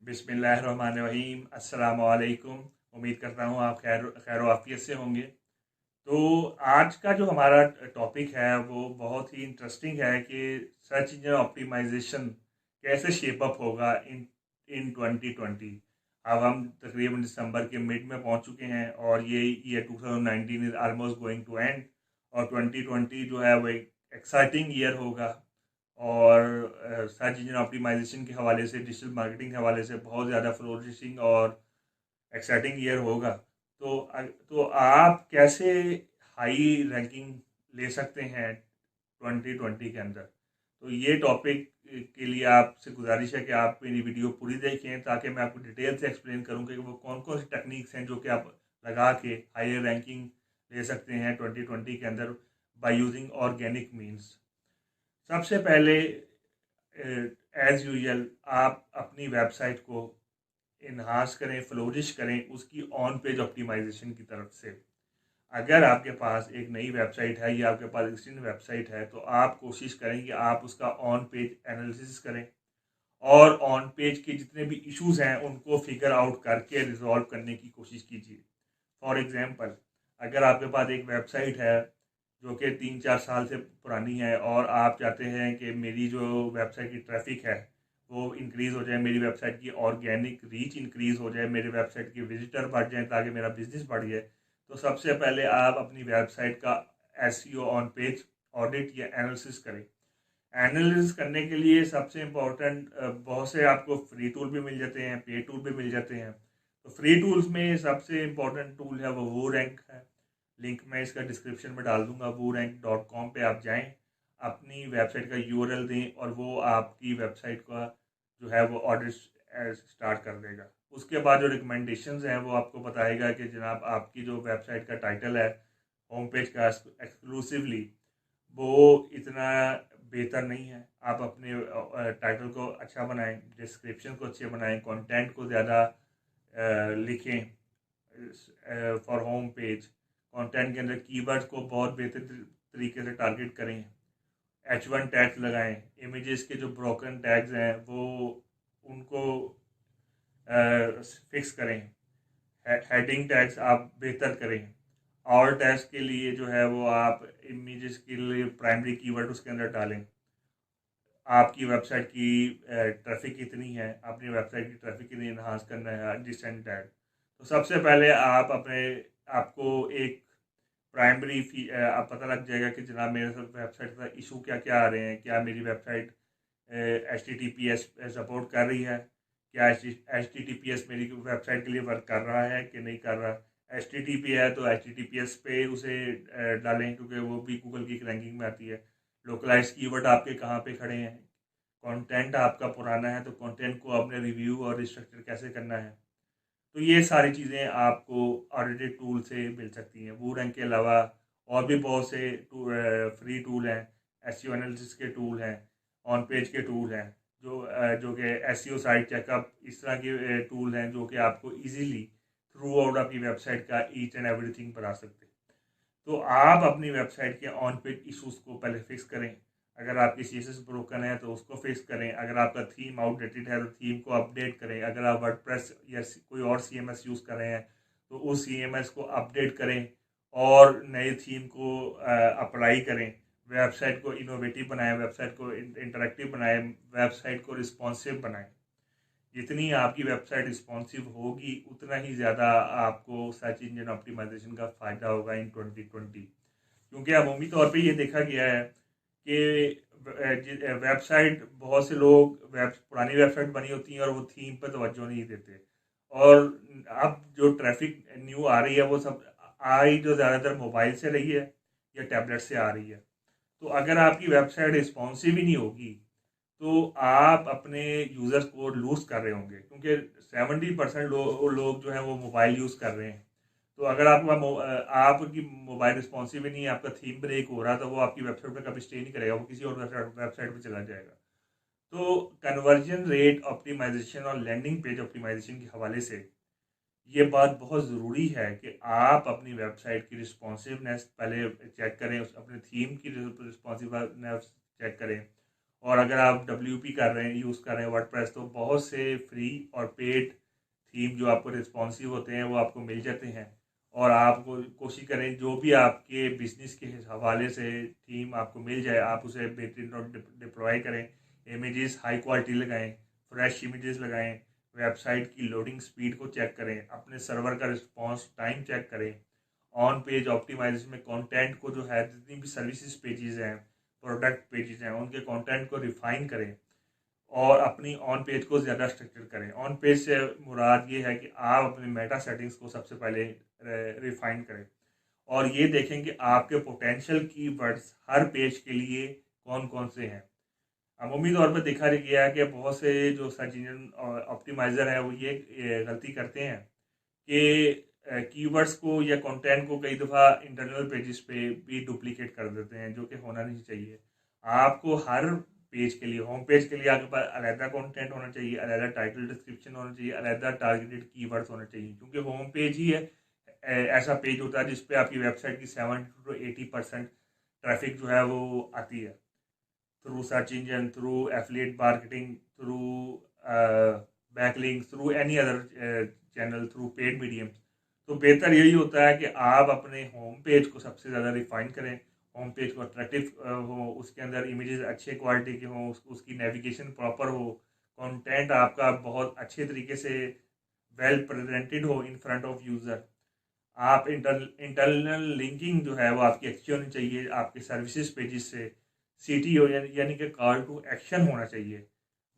बिस्मिल्लाहिर्रहमानिर्रहीम। अस्सलाम वालेकुम। उम्मीद करता हूँ आप खैर खैर आफियत से होंगे। तो आज का जो हमारा टॉपिक है वो बहुत ही इंटरेस्टिंग है कि सर्च इंजन ऑप्टिमाइजेशन कैसे शेप अप होगा इन इन 2020। अब हम तकरीबन दिसंबर के मिड में पहुंच चुके हैं और ये year 2019 is almost going to end और 2020 जो है वो एक एक्साइटिंग ईयर होगा। और सर्च इंजन ऑप्टिमाइजेशन के हवाले से, डिजिटल मार्केटिंग के हवाले से बहुत ज़्यादा फ्लोरिशिंग और एक्साइटिंग ईयर होगा। तो आप कैसे हाई रैंकिंग ले सकते हैं 2020 के अंदर। तो ये टॉपिक के लिए आपसे गुजारिश है कि आप मेरी वीडियो पूरी देखें ताकि मैं आपको डिटेल से एक्सप्लेन करूं कि वो कौन कौन सी टेक्निक्स हैं जो कि आप लगा के हायर रैंकिंग ले सकते हैं 2020 के अंदर बाय यूजिंग ऑर्गेनिक मीन्स। सबसे पहले एज यूजल आप अपनी वेबसाइट को इन्हांस करें, फ्लोरिश करें उसकी ऑन पेज ऑप्टिमाइजेशन की तरफ से। अगर आपके पास एक नई वेबसाइट है या आपके पास एक्सटेंड वेबसाइट है तो आप कोशिश करें कि आप उसका ऑन पेज एनालिसिस करें और ऑन पेज के जितने भी इश्यूज हैं उनको फिगर आउट करके रिजॉल्व करने की कोशिश कीजिए। फॉर एग्जांपल, अगर आपके पास एक वेबसाइट है जो कि 3-4 साल से पुरानी है और आप चाहते हैं कि मेरी जो वेबसाइट की ट्रैफिक है वो इंक्रीज़ हो जाए, मेरी वेबसाइट की ऑर्गेनिक रीच इंक्रीज़ हो जाए, मेरी वेबसाइट के विजिटर बढ़ जाए ताकि मेरा बिजनेस बढ़ जाए, तो सबसे पहले आप अपनी वेबसाइट का एसईओ ऑन पेज ऑडिट या एनालिसिस करें। एनालिसिस करने के लिए सबसे इम्पोर्टेंट बहुत से आपको फ्री टूल भी मिल जाते हैं, पे टूल भी मिल जाते हैं। तो फ्री टूल्स में सबसे इम्पोर्टेंट टूल है वो रैंक है। लिंक मैं इसका डिस्क्रिप्शन में डाल दूंगा। WooRank.com पे आप जाएं, अपनी वेबसाइट का यूआरएल दें और वो आपकी वेबसाइट का जो है वो ऑडिट स्टार्ट कर देगा। उसके बाद जो रिकमेंडेशंस हैं वो आपको बताएगा कि जनाब आपकी जो वेबसाइट का टाइटल है होम पेज का एक्सक्लूसिवली वो इतना बेहतर नहीं है। आप अपने टाइटल को अच्छा बनाएं, डिस्क्रिप्शन को अच्छे बनाएं, कंटेंट को ज़्यादा लिखें फॉर होम पेज। कंटेंट के अंदर कीवर्ड्स को बहुत बेहतर तरीके से टारगेट करें। H1 टैग्स लगाएं। इमेजेस के जो ब्रोकन टैग्स हैं वो उनको फिक्स करें। हेडिंग टैग्स आप बेहतर करें। और टैग्स के लिए जो है वो आप इमेजेस के लिए प्राइमरी कीवर्ड उसके अंदर डालें। आपकी वेबसाइट की ट्रैफिक कितनी है, अपनी वेबसाइट की ट्रैफिक कितनी इन्हांस करना है, डिसेंट टैग। तो सबसे पहले आप अपने आपको एक प्राइमरी आप पता लग जाएगा कि जनाब मेरे वेबसाइट का इशू क्या क्या आ रहे हैं। क्या मेरी वेबसाइट HTTPS सपोर्ट कर रही है, क्या HTTPS मेरी वेबसाइट के लिए वर्क कर रहा है कि नहीं कर रहा। HTTP है तो HTTPS पे उसे डालें क्योंकि वो भी गूगल की रैंकिंग में आती है। लोकलाइज कीवर्ड आपके कहाँ पे खड़े हैं, कंटेंट आपका पुराना है तो कंटेंट को आपने रिव्यू और रिस्ट्रक्चर कैसे करना है। तो ये सारी चीज़ें आपको ऑडिटेड टूल से मिल सकती हैं। WooRank के अलावा और भी बहुत से फ्री टूल हैं। एसईओ एनालिसिस के टूल हैं, ऑन पेज के टूल हैं, जो कि एसईओ साइट चेकअप, इस तरह के टूल हैं जो कि आपको इजीली थ्रू आउट अपनी वेबसाइट का ईच एंड एवरीथिंग बता सकते हैं। तो आप अपनी वेबसाइट के ऑन पेज इशूज़ को पहले फिक्स करें। अगर आपकी CSS ब्रोकन है तो उसको फिक्स करें। अगर आपका थीम आउटडेटेड है तो थीम को अपडेट करें। अगर आप वर्डप्रेस या कोई और CMS यूज़ कर रहे हैं तो उस CMS को अपडेट करें और नए थीम को अप्लाई करें। वेबसाइट को इनोवेटिव बनाएं, वेबसाइट को इंटरेक्टिव बनाएं, वेबसाइट को रिस्पॉन्सिव बनाएं। जितनी आपकी वेबसाइट रिस्पॉन्सिव होगी उतना ही ज़्यादा आपको सर्च इंजन ऑप्टिमाइजेशन का फ़ायदा होगा इन 2020। क्योंकि अमूमी तौर पे ये देखा गया है कि वेबसाइट बहुत से लोग पुरानी वेबसाइट बनी होती हैं और वो थीम पर तवज्जो नहीं देते। और अब जो ट्रैफिक न्यू आ रही है वो सब आई जो ज़्यादातर मोबाइल से रही है या टैबलेट से आ रही है। तो अगर आपकी वेबसाइट रिस्पॉन्सिव ही नहीं होगी तो आप अपने यूज़र्स को लूज कर रहे होंगे, क्योंकि 70% लोग जो है वो मोबाइल यूज़ कर रहे हैं। तो अगर आपकी मोबाइल रिस्पॉन्सिव ही नहीं है, आपका थीम ब्रेक हो रहा है, तो वो आपकी वेबसाइट पर कभी स्टे नहीं करेगा, वो किसी और वेबसाइट पर चला जाएगा। तो कन्वर्जन रेट ऑप्टिमाइजेशन और लैंडिंग पेज ऑप्टिमाइजेशन के हवाले से ये बात बहुत ज़रूरी है कि आप अपनी वेबसाइट की रिस्पॉन्सिवनेस पहले चेक करें, अपने थीम की रिस्पॉन्सिवनेस चेक करें और अगर आप WP कर रहे हैं, यूज़ कर रहे हैं वर्डप्रेस, तो बहुत से फ्री और पेड थीम जो आपको रिस्पॉन्सिव होते हैं वो आपको मिल जाते हैं। और आप कोशिश करें जो भी आपके बिजनेस के हवाले से थीम आपको मिल जाए, आप उसे बेहतरीन और डिप्लॉय करें। इमेजेस हाई क्वालिटी लगाएं, फ्रेश इमेजेस लगाएं, वेबसाइट की लोडिंग स्पीड को चेक करें, अपने सर्वर का रिस्पॉन्स टाइम चेक करें। ऑन पेज ऑप्टिमाइजेशन में कंटेंट को जो है, जितनी भी सर्विसेज पेजेस हैं, प्रोडक्ट पेजेस हैं, उनके कंटेंट को रिफाइन करें और अपनी ऑन पेज को ज़्यादा स्ट्रक्चर करें। ऑन पेज से मुराद ये है कि आप अपने मेटा सेटिंग्स को सबसे पहले रिफाइन करें और ये देखें कि आपके पोटेंशियल कीवर्ड्स हर पेज के लिए कौन कौन से हैं। अमूमी तौर पर देखा गया है कि बहुत से जो सर्च इंजन ऑप्टिमाइज़र है वो ये गलती करते हैं कि कीवर्ड्स को या कंटेंट को कई दफ़ा इंटरनल पेजेस पे भी डुप्लीकेट कर देते हैं, जो कि होना नहीं चाहिए। आपको हर पेज के लिए, होम पेज के लिए आपके पास अलहदा कंटेंट होना चाहिए, अलहदा टाइटल डिस्क्रिप्शन होना चाहिए, अलहदा टारगेटेड कीवर्ड्स होना चाहिए, क्योंकि होम पेज ही है ऐसा पेज होता है जिसपे आपकी वेबसाइट की 70 to 80% ट्रैफिक जो है वो आती है, through search engine, through affiliate marketing, through backlink, through any other channel, through paid medium. तो बेहतर यही होता है कि आप अपने होम पेज को सबसे ज़्यादा रिफाइन करें, होम पेज को अट्रैक्टिव हो, उसके अंदर इमेजेस अच्छे क्वालिटी के हों, उसकी नेविगेशन प्रॉपर हो, कंटेंट आपका बहुत अच्छे तरीके से वेल प्रेजेंटेड हो इन फ्रंट ऑफ यूज़र। आप इंटरनल लिंकिंग जो है वो आपकी अच्छी होनी चाहिए आपके सर्विसेज पेजेस से। CTO यानी कि कॉल टू एक्शन होना चाहिए।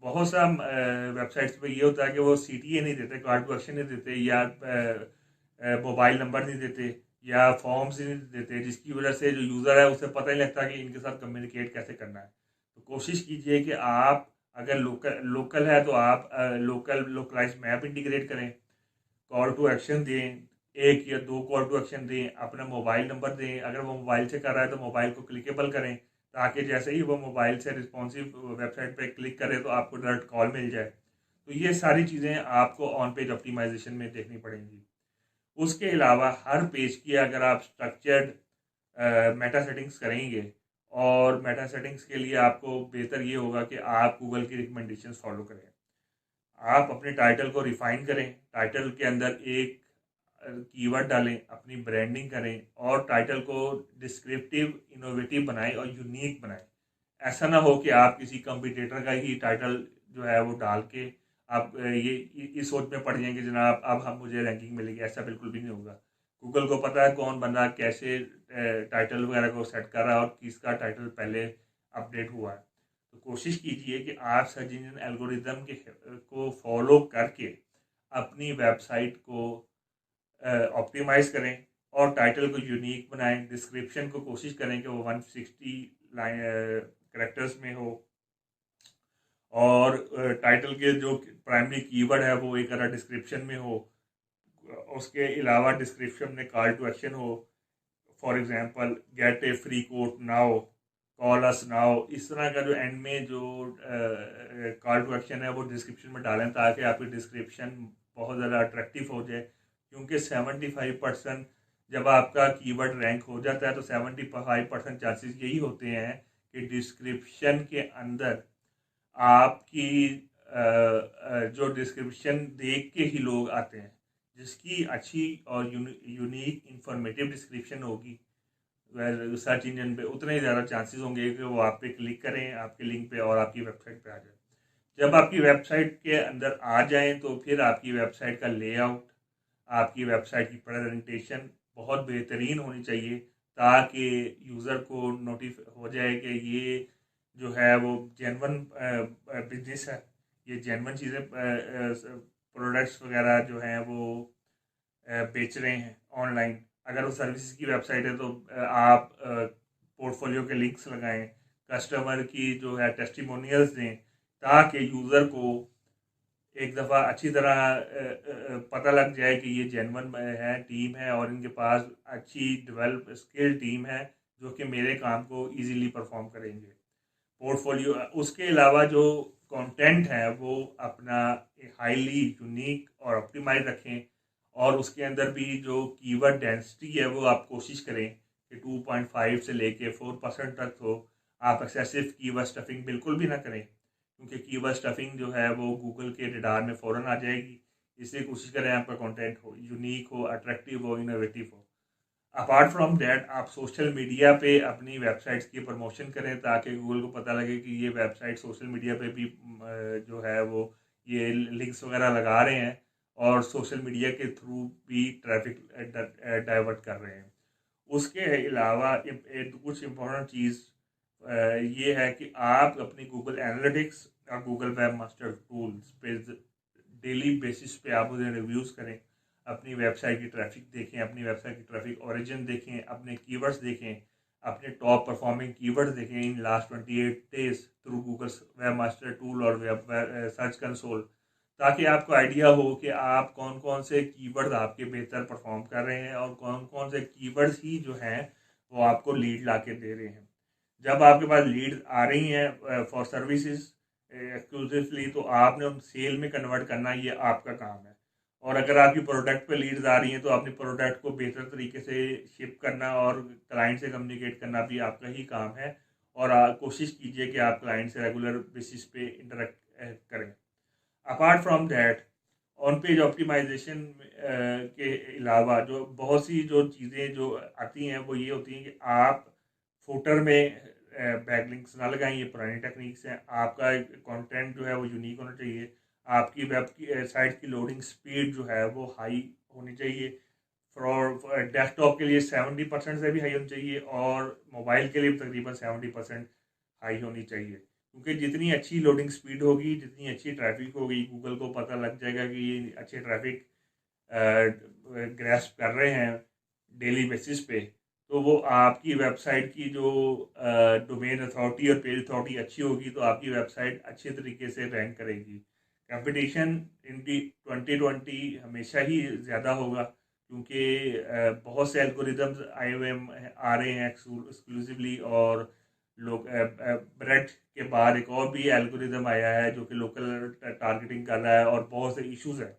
बहुत सा वेबसाइट्स पे ये होता है कि वो CTA नहीं देते, कॉल टू एक्शन नहीं देते, या मोबाइल नंबर नहीं देते, या फॉर्म्स नहीं देते, जिसकी वजह से जो यूज़र है उसे पता ही नहीं लगता कि इनके साथ कम्युनिकेट कैसे करना है। तो कोशिश कीजिए कि आप अगर लोकल है तो आप लोकलाइज मैप इंटीग्रेट करें, कॉल टू एक्शन दें, 1 या 2 कॉल टू एक्शन दें, अपना मोबाइल नंबर दें, अगर वो मोबाइल से कर रहा है तो मोबाइल को क्लिकेबल करें, ताकि जैसे ही वो मोबाइल से रिस्पॉन्सिव वेबसाइट पे क्लिक करे तो आपको डायरेक्ट कॉल मिल जाए। तो ये सारी चीज़ें आपको ऑन पेज ऑप्टिमाइजेशन में देखनी पड़ेंगी। उसके अलावा हर पेज की अगर आप स्ट्रक्चर्ड मेटा सेटिंग्स करेंगे, और मेटा सेटिंग्स के लिए आपको बेहतर ये होगा कि आप गूगल की रिकमेंडेशंस फॉलो करें। आप अपने टाइटल को रिफाइन करें, टाइटल के अंदर एक कीवर्ड डालें, अपनी ब्रांडिंग करें और टाइटल को डिस्क्रिप्टिव, इनोवेटिव बनाएं और यूनिक बनाएं। ऐसा ना हो कि आप किसी कंपटीटर का ही टाइटल जो है वो डाल के आप ये इस सोच में पड़ जाएंगे जनाब अब हम मुझे रैंकिंग मिलेगी। ऐसा बिल्कुल भी नहीं होगा। गूगल को पता है कौन बंदा कैसे टाइटल वगैरह को सेट कर रहा है और किसका टाइटल पहले अपडेट हुआ है। तो कोशिश कीजिए कि आप सर्च इंजन एल्गोरिदम के को फॉलो करके अपनी वेबसाइट को ऑप्टिमाइज करें और टाइटल को यूनिक बनाएं। डिस्क्रिप्शन को कोशिश करें कि वो 160 लाइन करेक्टर्स में हो, और टाइटल के जो प्राइमरी कीवर्ड है वो एक अलग डिस्क्रिप्शन में हो। उसके अलावा डिस्क्रिप्शन में कॉल टू एक्शन हो, for example get a free quote now, call us now. इस तरह का जो एंड में जो कॉल टू एक्शन है वो डिस्क्रिप्शन में डालें, ताकि आपकी डिस्क्रिप्शन बहुत ज़्यादा अट्रैक्टिव हो जाए। क्योंकि 75% जब आपका कीवर्ड रैंक हो जाता है तो 75% चांसेस यही होते हैं कि डिस्क्रिप्शन के अंदर आपकी जो डिस्क्रिप्शन देख के ही लोग आते हैं। जिसकी अच्छी और यूनिक इंफॉर्मेटिव डिस्क्रिप्शन होगी सर्च इंजन पे, उतने ही ज़्यादा चांसेस होंगे कि वो आप पे क्लिक करें, आपके लिंक पे, और आपकी वेबसाइट पे आ जाए। जब आपकी वेबसाइट के अंदर आ जाएं तो फिर आपकी वेबसाइट का लेआउट, आपकी वेबसाइट की प्रेजेंटेशन बहुत बेहतरीन होनी चाहिए, ताकि यूज़र को नोटिस हो जाए कि ये जो है वो जेन्युइन बिजनेस है, ये जेन्युइन चीज़ें प्रोडक्ट्स वगैरह जो हैं वो बेच रहे हैं ऑनलाइन। अगर वो सर्विसेज की वेबसाइट है तो आप पोर्टफोलियो के लिंक्स लगाएं, कस्टमर की जो है टेस्टिमोनियल्स दें, ताकि यूज़र को एक दफ़ा अच्छी तरह पता लग जाए कि ये जेन्युइन है, टीम है, और इनके पास अच्छी डेवलप स्किल टीम है जो कि मेरे काम को इजीली परफॉर्म करेंगे। पोर्टफोलियो उसके अलावा जो कंटेंट है वो अपना हाईली यूनिक और ऑप्टिमाइज रखें, और उसके अंदर भी जो कीवर्ड डेंसिटी है वो आप कोशिश करें कि 2.5 से लेके 4% तक हो। आप एक्सेसिव कीवर्ड स्टफिंग बिल्कुल भी ना करें, क्योंकि कीवर्ड स्टफिंग जो है वो गूगल के रडार में फ़ौरन आ जाएगी। इसलिए कोशिश करें आपका कंटेंट हो यूनिक हो, अट्रैक्टिव हो, इनोवेटिव हो। अपार्ट फ्रॉम दैट आप सोशल मीडिया पे अपनी वेबसाइट्स की प्रमोशन करें, ताकि गूगल को पता लगे कि ये वेबसाइट सोशल मीडिया पे भी जो है वो ये लिंक्स वगैरह लगा रहे हैं और सोशल मीडिया के थ्रू भी ट्रैफिक डाइवर्ट कर रहे हैं। उसके अलावा कुछ इम्पोर्टेंट चीज़ ये है कि आप अपनी गूगल एनालिटिक्स और गूगल वेब मास्टर टूल्स पे डेली बेसिस पे आप उन्हें रिव्यूज़ करें, अपनी वेबसाइट की ट्रैफिक देखें, अपनी वेबसाइट की ट्रैफिक ओरिजिन देखें, अपने कीवर्ड्स देखें, अपने टॉप परफॉर्मिंग कीवर्ड्स देखें in last 28 days through Google web master tool और वेब सर्च कंसोल, ताकि आपको आइडिया हो कि आप कौन कौन से कीवर्ड्स आपके बेहतर परफॉर्म कर रहे हैं और कौन कौन से कीवर्ड्स ही जो हैं वो आपको लीड ला के दे रहे हैं। जब आपके पास लीड आ रही हैं फॉर सर्विसेज एक्सक्लूसिवली, तो आपने उन सेल में कन्वर्ट करना ये आपका काम है। और अगर आपकी प्रोडक्ट पे लीड्स आ रही हैं तो अपने प्रोडक्ट को बेहतर तरीके से शिप करना और क्लाइंट से कम्युनिकेट करना भी आपका ही काम है। और कोशिश कीजिए कि आप क्लाइंट से रेगुलर बेसिस पे इंटरेक्ट करें। Apart from that on page optimisation के अलावा जो बहुत सी जो चीज़ें जो आती हैं वो ये होती हैं कि आप फुटर में बैकलिंक्स ना लगाएं। ये पुरानी टेक्निक्स हैं। आपका कंटेंट जो है वो यूनिक होना चाहिए। आपकी वेब की साइट की लोडिंग स्पीड जो है वो हाई होनी चाहिए। फॉर डेस्कटॉप के लिए 70% से भी हाई होनी चाहिए और मोबाइल के लिए भी तकरीबन 70% हाई होनी चाहिए, क्योंकि जितनी अच्छी लोडिंग स्पीड होगी, जितनी अच्छी ट्रैफिक होगी, गूगल को पता लग जाएगा कि ये अच्छे ट्रैफिक ग्रैस्प कर रहे हैं डेली बेसिस पे, तो वो आपकी वेबसाइट की जो डोमेन अथॉरिटी और पेज अथॉरिटी अच्छी होगी तो आपकी वेबसाइट अच्छे तरीके से रैंक करेगी। कंपटीशन इन 2020 हमेशा ही ज़्यादा होगा, क्योंकि बहुत से एल्गोरिदम्स आए हुए आ रहे हैं एक्सक्लूसिवली, और लोग ब्रेड के बाद एक और भी एल्गोरिदम आया है जो कि लोकल टारगेटिंग कर रहा है और बहुत से इश्यूज हैं।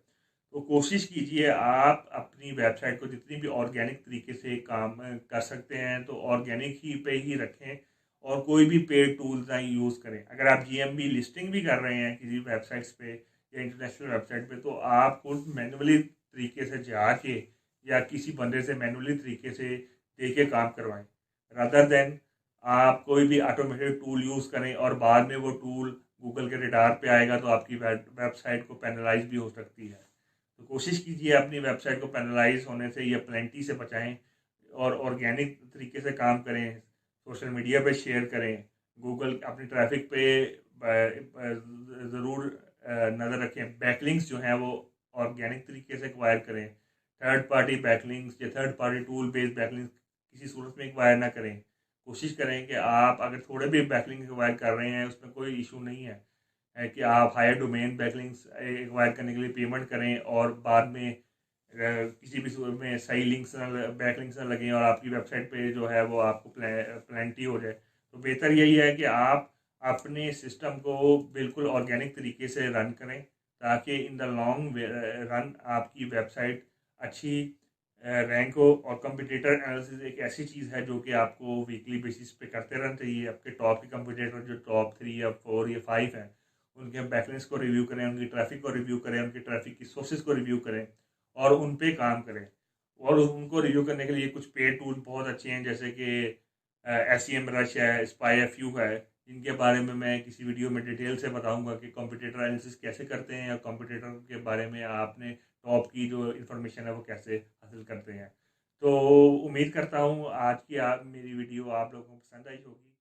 तो कोशिश कीजिए आप अपनी वेबसाइट को जितनी भी ऑर्गेनिक तरीके से काम कर सकते हैं तो ऑर्गेनिक ही पे ही रखें और कोई भी पेड टूल्स ना यूज़ करें। अगर आप जीएमबी लिस्टिंग भी कर रहे हैं किसी वेबसाइट्स पे या इंटरनेशनल वेबसाइट पे, तो आप खुद मैनुअली तरीके से जाके या किसी बंदे से मैनुअली तरीके से दे के काम करवाएं, रादर देन आप कोई भी ऑटोमेटेड टूल यूज़ करें और बाद में वो टूल गूगल के रडार पे आएगा तो आपकी वेबसाइट को पेनलाइज भी हो सकती है। तो कोशिश कीजिए अपनी वेबसाइट को पेनलाइज होने से या प्लेंटी से बचाएं और ऑर्गेनिक तरीके से काम करें, सोशल मीडिया पे शेयर करें, गूगल अपनी ट्रैफिक पे ज़रूर नज़र रखें। बैकलिंक्स जो हैं वो ऑर्गेनिक तरीके से एक्वायर करें। थर्ड पार्टी बैकलिंक्स या third party tool based backlinks किसी सूरत में एक्वायर ना करें। कोशिश करें कि आप अगर थोड़े भी बैकलिंक एक्वायर कर रहे हैं उसमें कोई इशू नहीं है कि आप हायर डोमेन बैकलिंक्स एक्वायर करने के लिए पेमेंट करें और बाद में किसी भी सूरत में सही लिंक्स बैकलिंक्स ना लगें और आपकी वेबसाइट पे जो है वो आपको प्लेंटी हो जाए। तो बेहतर यही है कि आप अपने सिस्टम को बिल्कुल ऑर्गेनिक तरीके से रन करें, ताकि इन द लॉन्ग रन आपकी वेबसाइट अच्छी रैंक हो। और कंपटीटर एनालिसिस एक ऐसी चीज़ है जो कि आपको वीकली बेसिस पे करते रहना चाहिए। आपके टॉप के कंपटीटर जो टॉप 3 या 4 या 5 हैं उनके बैकलिंक्स को रिव्यू करें, उनकी ट्रैफिक को रिव्यू करें, उनकी ट्रैफिक की सोर्सेज को रिव्यू करें और उन पे काम करें। और उनको रिव्यू करने के लिए कुछ पेड टूल बहुत अच्छे हैं, जैसे कि एस रश है, स्पाई एफ यू है, जिनके बारे में मैं किसी वीडियो में डिटेल से बताऊंगा कि कंपटीटर एनालिसिस कैसे करते हैं और कंपटीटर के बारे में आपने टॉप की जो इन्फॉर्मेशन है वो कैसे हासिल करते हैं। तो उम्मीद करता हूँ आज की मेरी वीडियो आप लोगों को पसंद आई होगी।